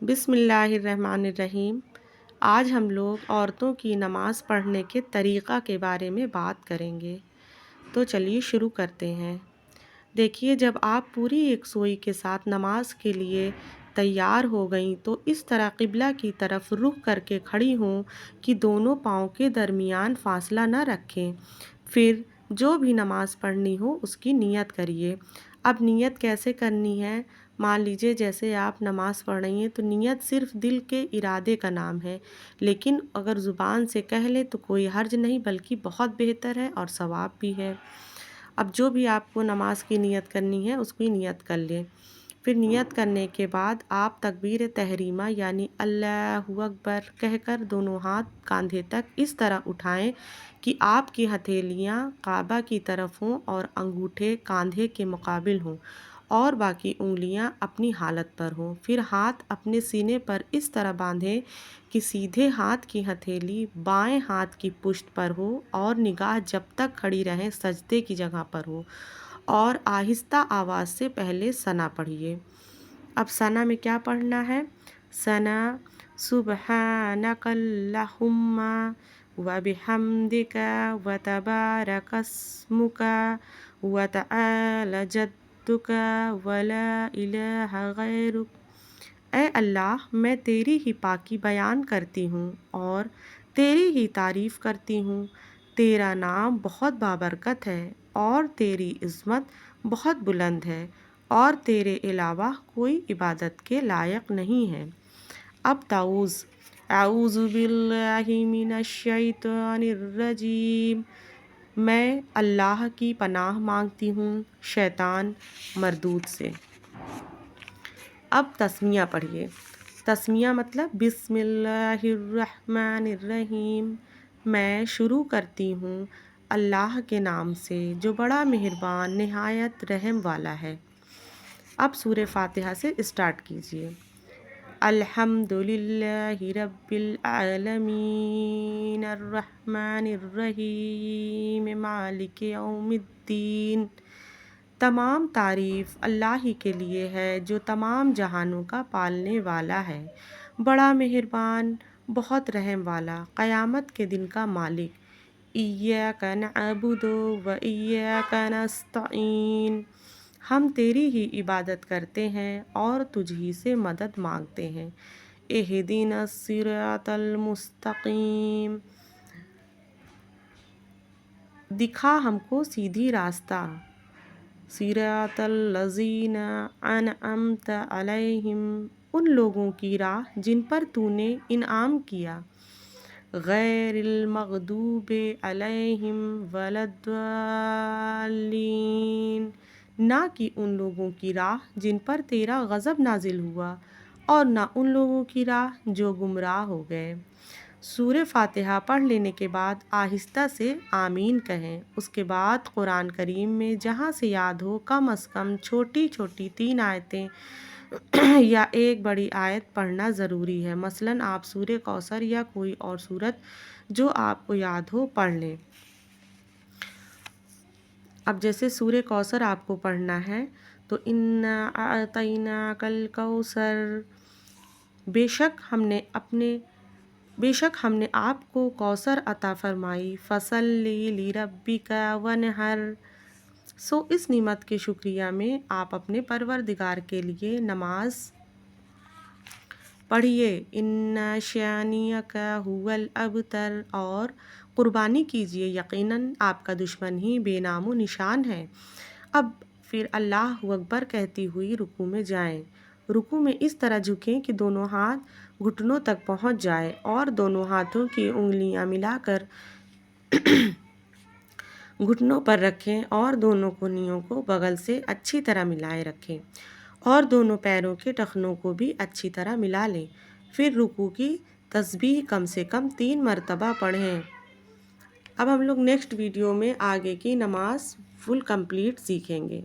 بسم اللہ الرحمن الرحیم۔ آج ہم لوگ عورتوں کی نماز پڑھنے کے طریقہ کے بارے میں بات کریں گے۔ تو چلیے شروع کرتے ہیں۔ دیکھیے، جب آپ پوری یکسوئی کے ساتھ نماز کے لیے تیار ہو گئیں تو اس طرح قبلہ کی طرف رخ کر کے کھڑی ہوں کہ دونوں پاؤں کے درمیان فاصلہ نہ رکھیں۔ پھر جو بھی نماز پڑھنی ہو اس کی نیت کریے۔ اب نیت کیسے کرنی ہے؟ مان لیجیے جیسے آپ نماز پڑھ رہی ہیں تو نیت صرف دل کے ارادے کا نام ہے، لیکن اگر زبان سے کہہ لیں تو کوئی حرج نہیں، بلکہ بہت بہتر ہے اور ثواب بھی ہے۔ اب جو بھی آپ کو نماز کی نیت کرنی ہے اس کی نیت کر لیں۔ پھر نیت کرنے کے بعد آپ تکبیر تحریمہ یعنی اللہ اکبر کہہ کر دونوں ہاتھ کاندھے تک اس طرح اٹھائیں کہ آپ کی ہتھیلیاں کعبہ کی طرف ہوں اور انگوٹھے کاندھے کے مقابل ہوں اور باقی انگلیاں اپنی حالت پر ہوں۔ پھر ہاتھ اپنے سینے پر اس طرح باندھیں کہ سیدھے ہاتھ کی ہتھیلی بائیں ہاتھ کی پشت پر ہو اور نگاہ جب تک کھڑی رہیں سجدے کی جگہ پر ہو، اور آہستہ آواز سے پہلے ثنا پڑھیے۔ اب ثنا میں کیا پڑھنا ہے؟ ثنا سبحانک اللہم وبحمدک وتبارک اسمک وتعالی جدک ولا الہ غیرک۔ اے اللہ، میں تیری ہی پاکی بیان کرتی ہوں اور تیری ہی تعریف کرتی ہوں۔ تیرا نام بہت بابرکت ہے اور تیری عظمت بہت بلند ہے، اور تیرے علاوہ کوئی عبادت کے لائق نہیں ہے۔ اب تعوذ۔ اعوذ باللہ من الشیطان الرجیم۔ میں اللہ کی پناہ مانگتی ہوں شیطان مردود سے۔ اب تسمیہ پڑھیے۔ تسمیہ مطلب بسم اللہ الرحمن الرحیم۔ میں شروع کرتی ہوں اللہ کے نام سے جو بڑا مہربان نہایت رحم والا ہے۔ اب سورہ فاتحہ سے اسٹارٹ کیجیے۔ الحمد للہ رب العالمین الرحمن الرحیم مالک یوم الدین۔ تمام تعریف اللہ ہی کے لیے ہے جو تمام جہانوں کا پالنے والا ہے، بڑا مہربان، بہت رحم والا، قیامت کے دن کا مالک۔ ایاک نعبد و ایاک نستعین۔ ہم تیری ہی عبادت کرتے ہیں اور تجھ ہی سے مدد مانگتے ہیں۔ اہدنا الصراط المستقیم۔ دکھا ہم کو سیدھی راستہ۔ صراط الذین انعمت علیہم۔ ان لوگوں کی راہ جن پر تو نے انعام کیا۔ غیر المغضوب علیہم ولا الضالین۔ نہ کہ ان لوگوں کی راہ جن پر تیرا غضب نازل ہوا، اور نہ ان لوگوں کی راہ جو گمراہ ہو گئے۔ سورہ فاتحہ پڑھ لینے کے بعد آہستہ سے آمین کہیں۔ اس کے بعد قرآن کریم میں جہاں سے یاد ہو کم از کم چھوٹی چھوٹی 3 آیتیں یا ایک بڑی آیت پڑھنا ضروری ہے۔ مثلاً آپ سورہ کوثر یا کوئی اور سورت جو آپ کو یاد ہو پڑھ لیں۔ اب جیسے سورہ کوثر آپ کو پڑھنا ہے تو انا اعطیناک الکوثر۔ بے شک ہم نے آپ کو کوثر عطا فرمائی۔ فصلی لربک وانحر۔ سو اس نعمت کے شکریہ میں آپ اپنے پروردگار کے لیے نماز پڑھیے۔ ان شانئک ھو الابتر۔ اور قربانی کیجیے، یقیناً آپ کا دشمن ہی بے نام و نشان ہے۔ اب پھر اللہ اکبر کہتی ہوئی رکوع میں جائیں۔ رکوع میں اس طرح جھکیں کہ دونوں ہاتھ گھٹنوں تک پہنچ جائے اور دونوں ہاتھوں کی انگلیاں ملا کر گھٹنوں پر رکھیں اور دونوں کونیوں کو بغل سے اچھی طرح ملائے رکھیں اور دونوں پیروں کے ٹخنوں کو بھی اچھی طرح ملا لیں۔ پھر رکوع کی تسبیح کم سے کم 3 مرتبہ پڑھیں۔ اب ہم لوگ نیکسٹ ویڈیو میں آگے کی نماز فل کمپلیٹ سیکھیں گے۔